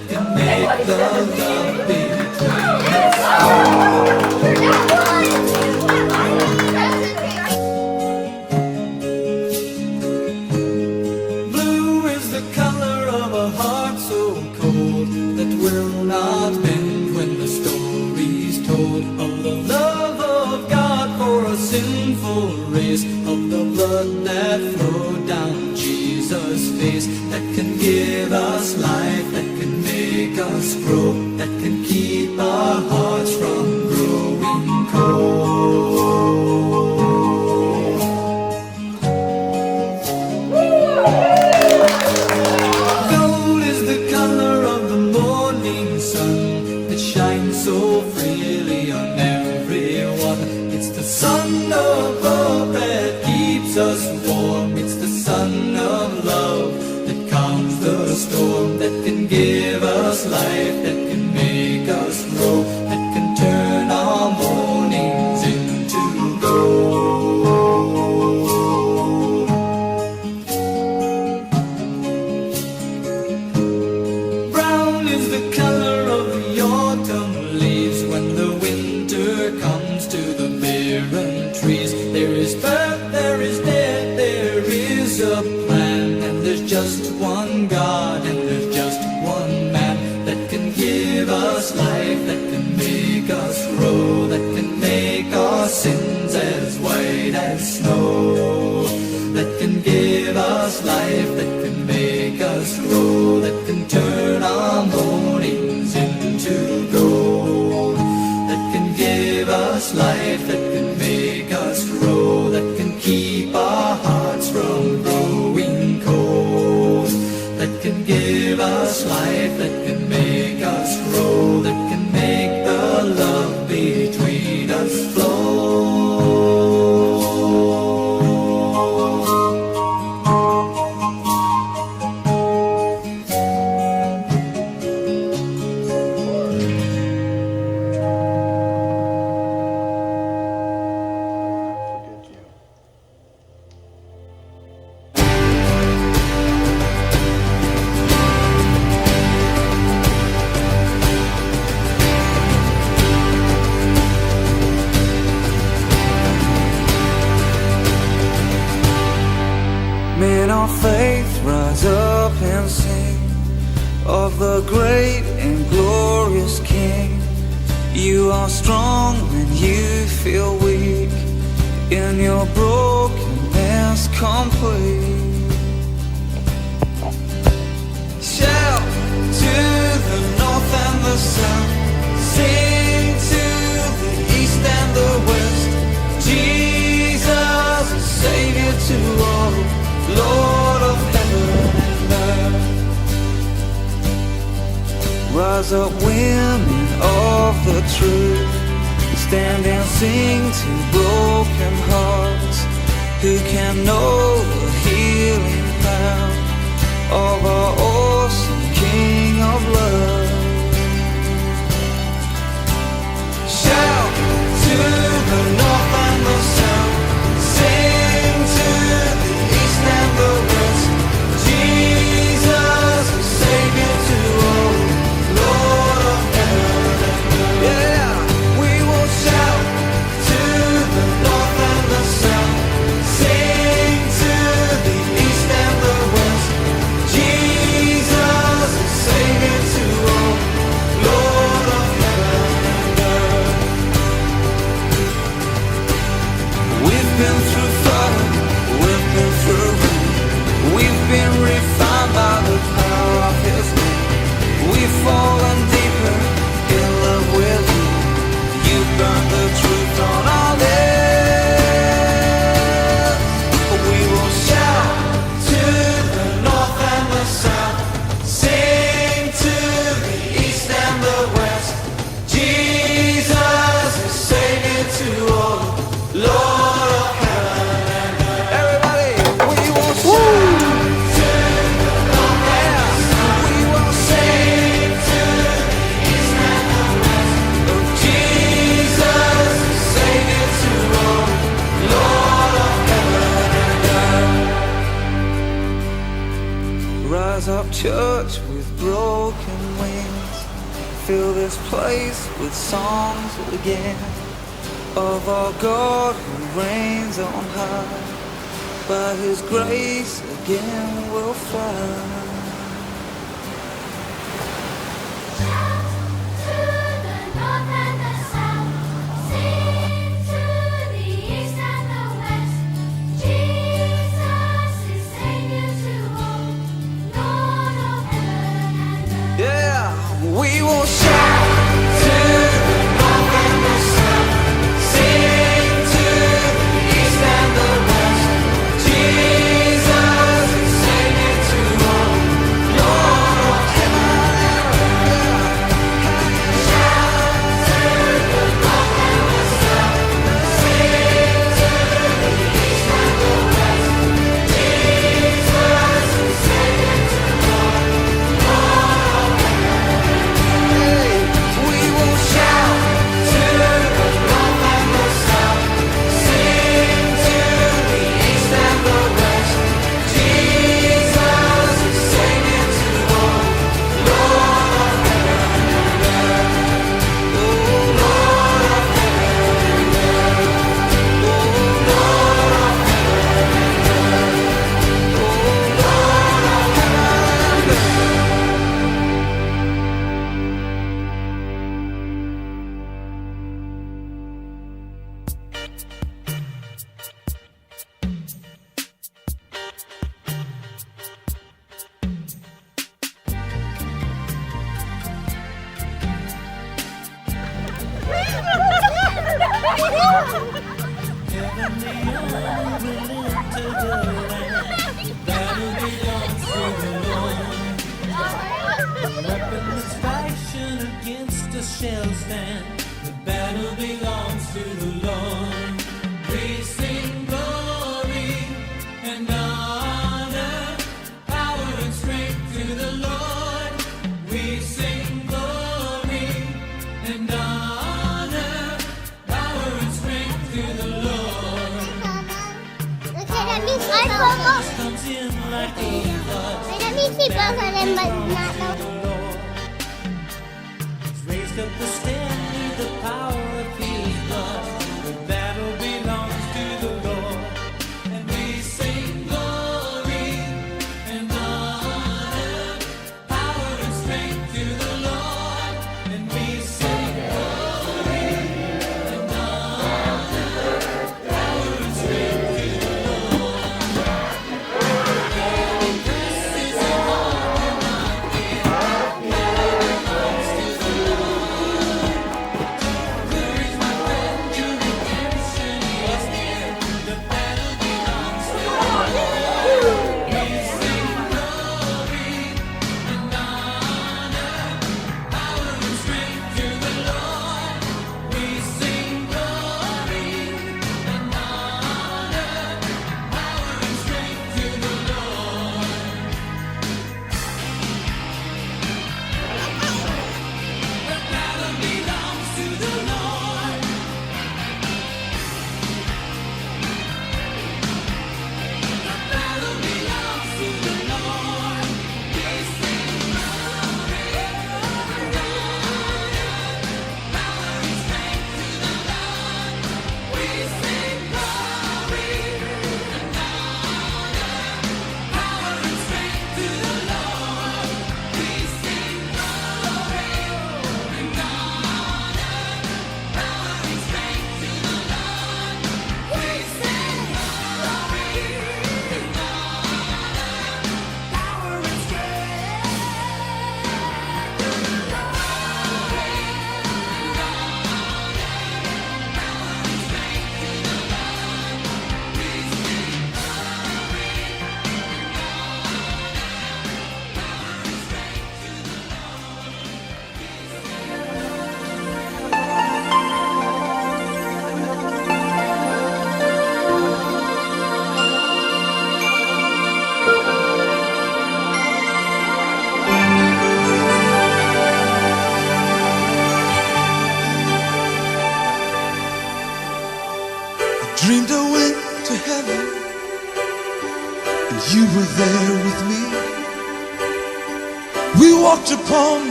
can make the love between us. Blue is the color of a heart so cold that will not bend when the story's told of the love of God for a sinful race, of the blood that flowed down Jesus' face, that can give us life, that can make us grow, that can keep our hearts from growing cold. Gold is the color of the morning sun that shines so freely on everyone. It's the sun above that keeps us warm. It's the sun of love that calms the storm, that can give us life, that can make us grow, that can turn our mornings into gold. Brown is the color of the autumn leaves when the winter comes to the barren trees. There is birth, there is death, there is a plan, and there's just one God, and there's just one man that can give us life, that can make us grow, that can make our sins as white as snow, that can give us life, that can make us grow, that can turn our mornings into gold, that can give us life, that can make us grow, that can keep our hearts from growing cold, that can give us life, that can make us grow, that can make the love between us flow. Men of faith, rise up and sing of the great and glorious King. You are strong when you feel weak, in your brokenness complete. Shout to the north and the south, sing to the east and the west. Jesus is Savior to all, Lord of heaven and earth. Rise up, women of the truth, stand and sing to broken hearts, who can know the healing power of our awesome King of love. Shout to the north and the south, sing to the east and the west. Jesus is Savior to all, Lord of heaven and earth. Yeah, we will shout to the north and the south, sing to the east and the west. Jesus is Savior to fill this place with songs again of our God who reigns on high. By His grace again we'll fly. We will shout to the north and the south, sing to the east and the west. Jesus is Savior to all, Lord of heaven and earth. Shout to the north and the south, sing to the east and the west. Jesus is Savior to all, Lord of heaven. We will shout to the north and the south, sing to the east and the west. Jesus is Savior to all, Lord of heaven and earth. Oh, Lord of heaven and earth. Oh, Lord of heaven and earth. Oh, Lord of heaven and earth. Weapons fashion against us shall stand. The battle belongs to the Lord. We sing glory and honor, power and strength to the Lord. We sing glory and honor, power and strength to the Lord. That means iPhone. Comes in like a flood. That means he goes on him, but not no. Raised up the standard, the power of His blood. The battle belongs to the Lord, and we sing glory and honor, power and strength to the Lord, and we sing glory and honor, power and strength to the Lord. This is a heart and not fear. Battle belongs to the Lord.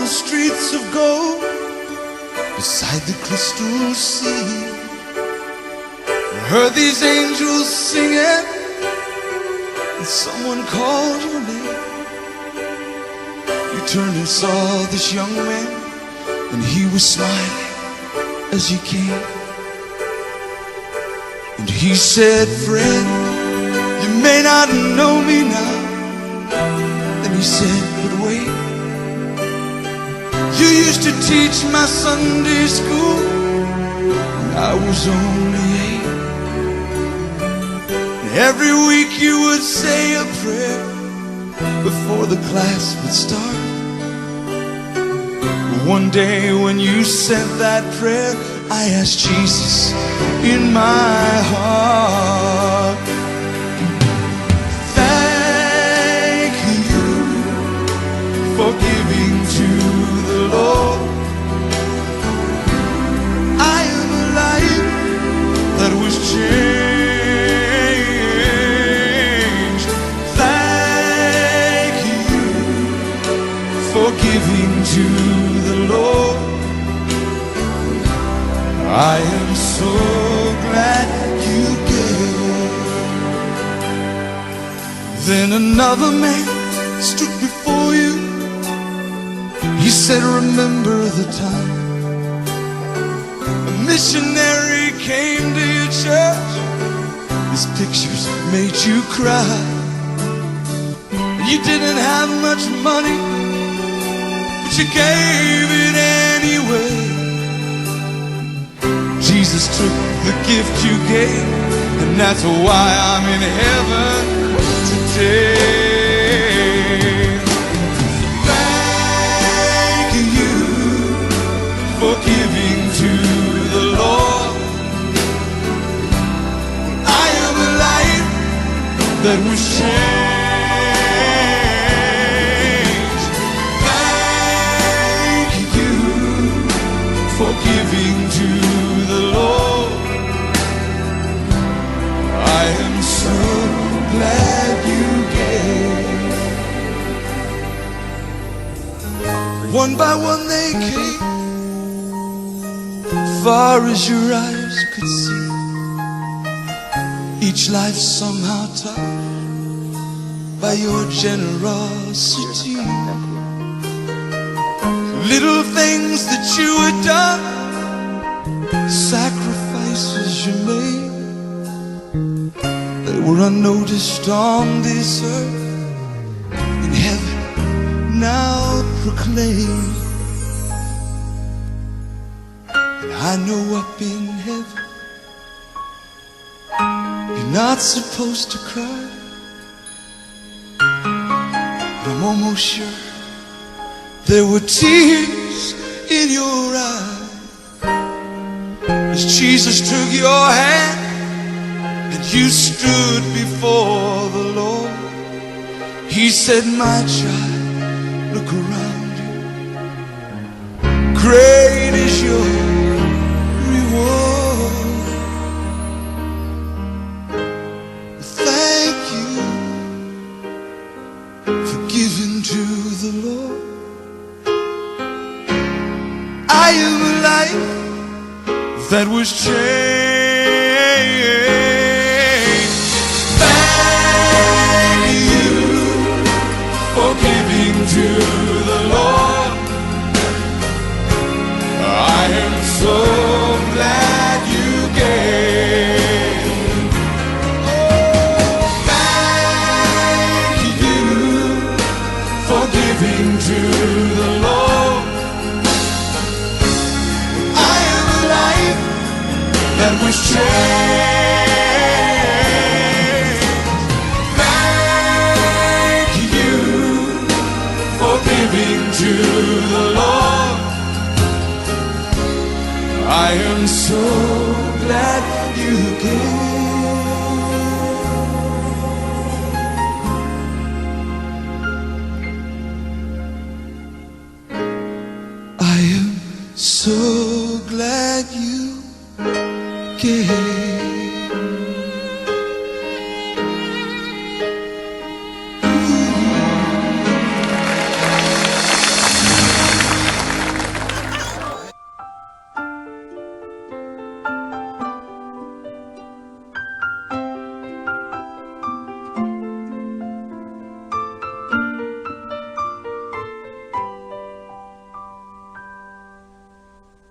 the streets of gold, beside the crystal sea. I heard these angels singing, and someone called your name. You turned and saw this young man, and he was smiling as he came. And he said, friend, you may not know me now. Then he said, but wait, you used to teach my Sunday school when I was only 8. And every week you would say a prayer before the class would start. But one day when you said that prayer, I asked Jesus in my heart. Thank you for giving to the Lord. I am a life that was changed. Thank you for giving to the Lord. I am so glad you gave. Then another man stood before you. He said, remember the time a missionary came to your church. His pictures made you cry. You didn't have much money, but you gave it anyway. Jesus took the gift you gave, and that's why I'm in heaven today. Thank you for giving to the Lord. I am a life that was changed. Thank you for giving to the Lord. I am so glad you gave. One by one they came, far as your eyes could see. Each life somehow touched by your generosity. Little things that you had done, sacrifices you made, they were unnoticed on this earth. In heaven now proclaim. And I know up in heaven you're not supposed to cry. I'm almost sure there were tears in your eyes as Jesus took your hand and you stood before the Lord. He said, my child, look around you. Great is your reward. Thank you for giving to the Lord. I am a life that was changed. Thank you for giving to the Lord. I am so glad you gave. Thank you for giving to the Lord. I am a life that was changed. Thank you for giving to the Lord. I am so glad you gave. I am so glad you gave.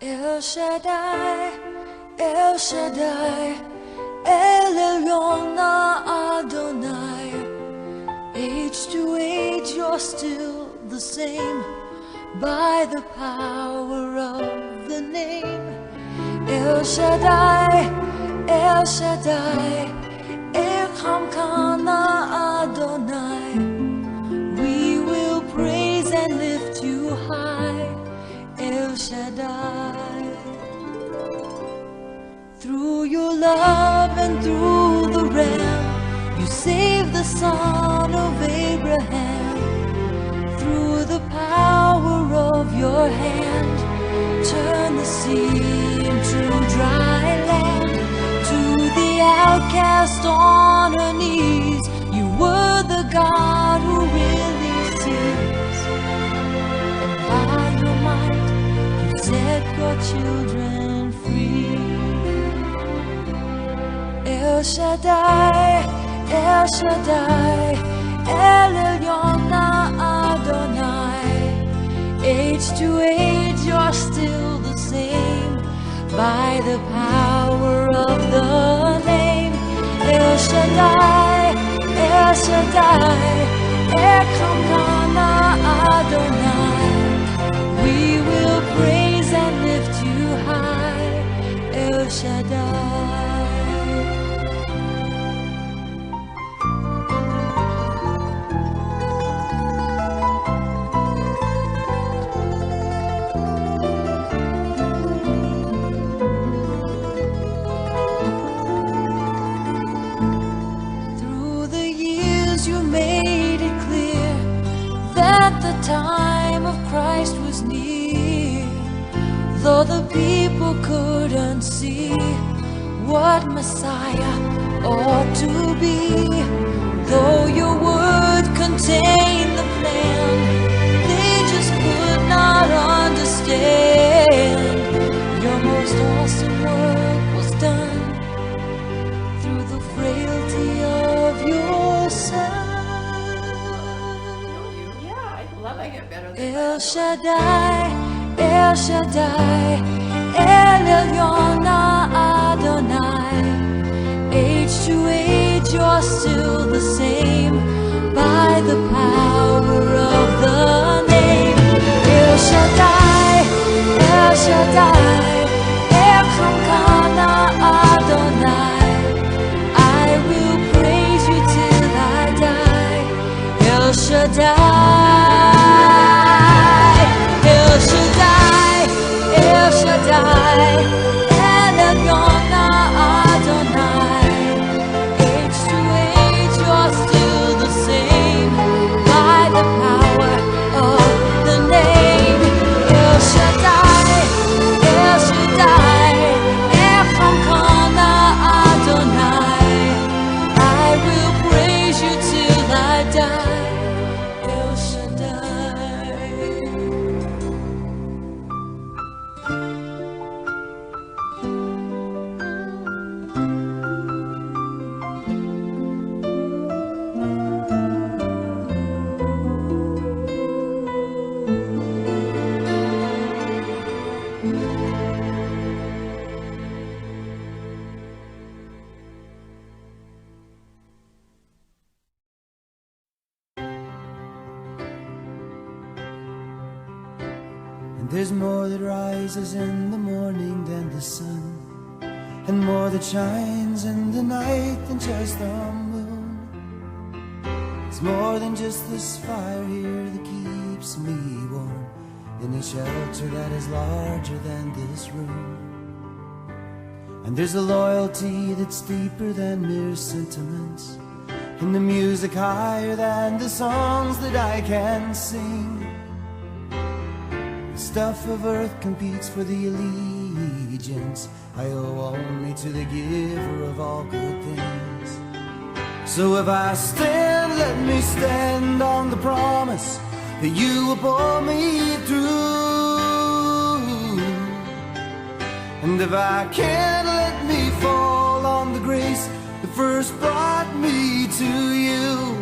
El Shaddai, El Shaddai, El Elyon Adonai. Age to age you're still the same by the power of the name. El Shaddai, El Shaddai, Elkamkana Adonai. We will praise and lift you high, El Shaddai. Through your love and through the Ram, you saved the son of Abraham. Through the power of your hand, turn the sea into dry land. To the outcast on her knees, you were the God who really sees. And by your might, you set your children free. El Shaddai, El Shaddai, El Elyon Adonai. Age to age you're still the same by the power of the name. El Shaddai, El Shaddai, Elkamkana Adonai. We will praise and lift you high, El Shaddai. Time of Christ was near, though the people couldn't see what Messiah ought to be. Though your word contained the plan, they just could not understand. Your most awesome work was done through the frailty of your Son. El Shaddai, El Shaddai, El Elyon Adonai. Age to age you're still the same by the power of the name. El Shaddai, El Shaddai, Elkamkana Adonai. I will praise you till I die. El Shaddai, El Shaddai, El Shaddai, El Elyon Adonai. Age to age you're still the same by the power of the name. El Shaddai, El Shaddai, Elkamkana Adonai. I will praise you till I die, El Shaddai. And there's more that rises in the morning than the sun, and more that shines in the night than just the moon. It's more than just this fire here that keeps me warm in a shelter that is larger than this room. And there's a loyalty that's deeper than mere sentiments, and the music higher than the songs that I can sing. The stuff of earth competes for the allegiance I owe only to the giver of all good things. So if I stand, let me stand on the promise that you will pull me through. And if I can't, let me fall on the grace that first brought me to you.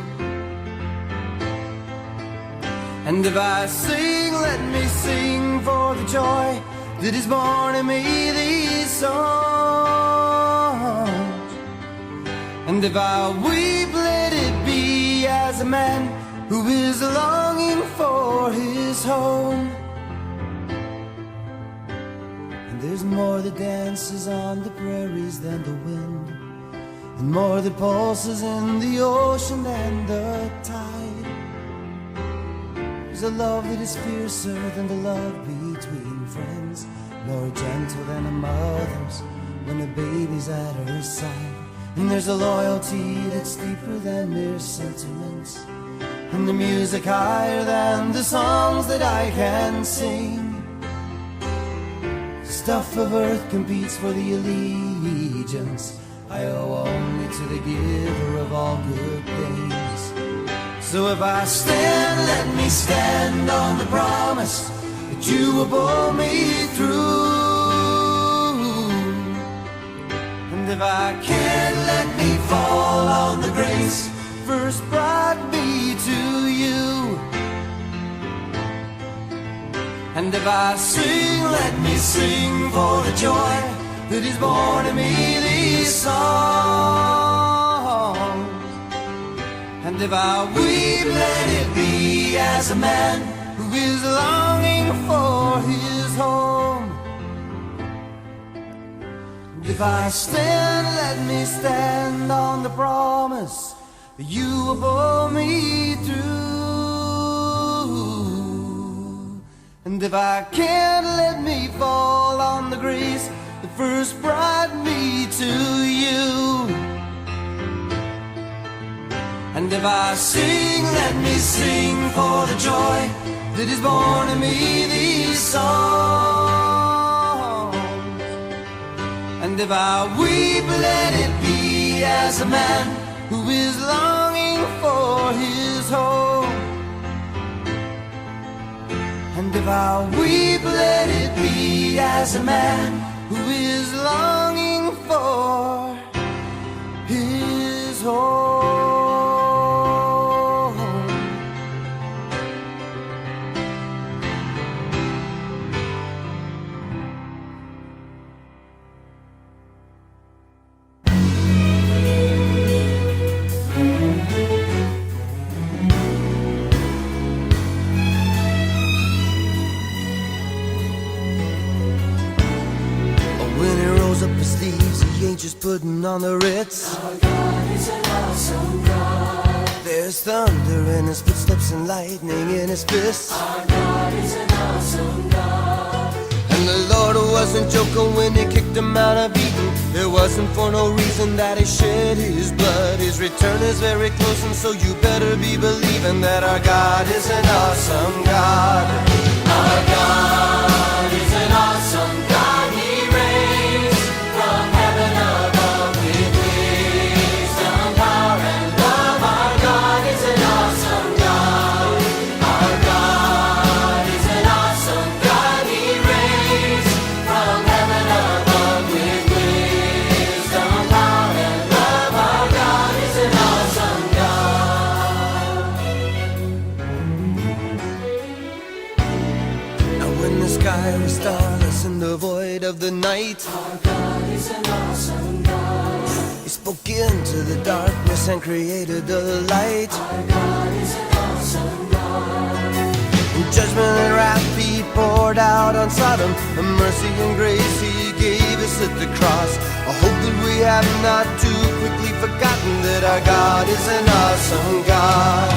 And if I sing, let me sing for the joy that is born in me these songs. And if I weep, let it be as a man who is longing for his home. And there's more that dances on the prairies than the wind, and more that pulses in the ocean than the tide. There's a love that is fiercer than the love between friends, more gentle than a mother's when a baby's at her side. And there's a loyalty that's deeper than mere sentiments, and the music higher than the songs that I can sing. The stuff of earth competes for the allegiance I owe only to the giver of all good things. So if I stand, let me stand on the promise that you will pull me through. And if I can't, let me fall on the grace first brought me to you. And if I sing, let me sing for the joy that is born in me these songs. And if I weep, let it be as a man who is longing for his home. And if I stand, let me stand on the promise that you will pull me through. And if I can't, let me fall on the grace that first brought me to you. And if I sing, let me sing for the joy that is born in me these songs. And if I weep, let it be as a man who is longing for his home. And if I weep, let it be as a man who is longing for his home. Just putting on the Ritz. Our God is an awesome God. There's thunder in his footsteps and lightning in his fists. Our God is an awesome God. And the Lord wasn't joking when he kicked him out of Eden. It wasn't for no reason that he shed his blood. His return is very close, and so you better be believing that our God is an awesome God. Our God is an awesome God. He reigns from heaven above with wisdom, power, and love. Our God is an awesome God. Our God is an awesome God. He reigns from heaven above with wisdom, power, and love. Our God is an awesome God. Now when the sky was starless in the void of the night, Our God is an awesome God. he spoke into the darkness and created the light. Our God is an awesome God. And judgment and wrath he poured out on Sodom, and mercy and grace he gave us at the cross. I hope that we have not too quickly forgotten that our God is an awesome God.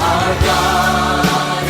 Our God